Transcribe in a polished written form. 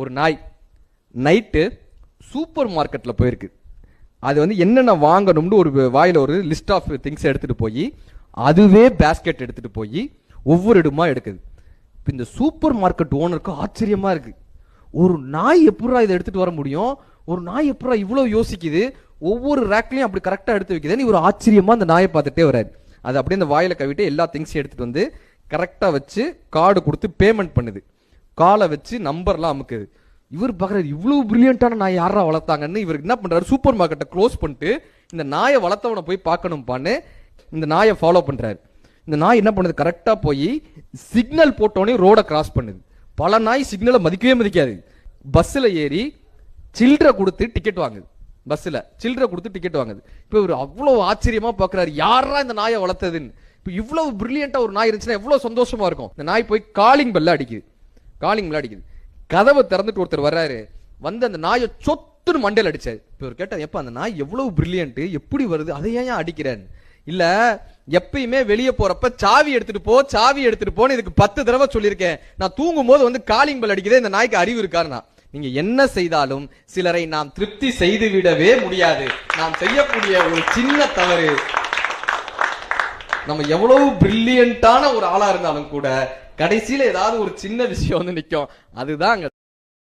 ஒரு நாய் night super மார்க்கெட்ல போயிருக்கு. அது வந்து என்னென்ன வாங்கணும்னு ஒரு வாயில ஒரு லிஸ்ட் ஆஃப் திங்ஸ் எடுத்துட்டு போய் அதுவே பேஸ்கெட் எடுத்துட்டு போய் ஒவ்வொரு இடமா எடுக்குது. இப்போ இந்த சூப்பர் மார்க்கெட் ஓனருக்கு ஆச்சரியமா இருக்கு. ஒரு நாய் எப்படா இதை எடுத்துட்டு வர முடியும், ஒரு நாய் எப்படா இவ்வளவு யோசிக்குது, ஒவ்வொரு ரேக்லையும் அப்படி கரெக்டா எடுத்து வைக்குதுன்னு இவர் ஆச்சரியமா அந்த நாயை பார்த்துட்டே வராரு. அது அப்படியே அந்த வாயில கவிட்டு எல்லா திங்ஸையும் எடுத்துட்டு வந்து கரெக்டா வச்சு கார்டு கொடுத்து பேமெண்ட் பண்ணுது. காலை வச்சு நம்பர்லாம் அமுக்குது. இவர் பார்க்குறாரு, இவ்வளவு பிரில்லியண்டான நாய் யாரா வளர்த்தாங்கன்னு. இவர் என்ன பண்றாரு, சூப்பர் மார்க்கெட்டை க்ளோஸ் பண்ணிட்டு இந்த நாயை வளர்த்தவனை போய் பார்க்கணும்பான்னு இந்த நாயை ஃபாலோ பண்றாரு. இந்த நாய் என்ன பண்ணுது, கரெக்டா போய் சிக்னல் போட்டோன்னே ரோட கிராஸ் பண்ணுது. பல நாய் சிக்னலை மதிக்கவே மதிக்காது. பஸ்ஸில் ஏறி சில்லறை கொடுத்து டிக்கெட் வாங்குது. பஸ்ஸில் சில்லறை கொடுத்து டிக்கெட் வாங்குது. இப்போ இவர் அவ்வளவு ஆச்சரியமா பார்க்குறாரு, யாரா இந்த நாயை வளர்த்ததுன்னு. இப்போ இவ்வளவு பிரில்லியண்டா ஒரு நாய் இருந்துச்சுன்னா எவ்வளவு சந்தோஷமா இருக்கும். இந்த நாய் போய் காலிங் பெல்ல அடிக்குது. கதவை திறந்துட்டு ஒருத்தர் வர்றாரு. வந்து அந்த நாயை சொத்துன்னு மண்டையில் அடிச்சாரு. இப்போ இவர் கேட்டார், எப்ப அந்த நாய் எவ்வளவு பிரில்லியன்ட், எப்படி வருது, அதை ஏன் அடிக்கிறேன்? இல்ல, எப்பயுமே வெளியே போறப்ப சாவி எடுத்துட்டு போன்னு இதுக்கு 10 தடவை சொல்லியிருக்கேன். நான் தூங்கும் போது வந்து காலிங் பெல் அடிக்குது, இந்த நாய்க்கு அறிவு இருக்காருன்னா. நீங்க என்ன செய்தாலும் சிலரை நாம் திருப்தி செய்து விடவே முடியாது. நாம் செய்யக்கூடிய ஒரு சின்ன தவறு, நம்ம எவ்வளவு பிரில்லியண்டான ஒரு ஆளா இருந்தாலும் கூட கடைசியில ஏதாவது ஒரு சின்ன விஷயம் வந்து நிக்கும். அதுதான்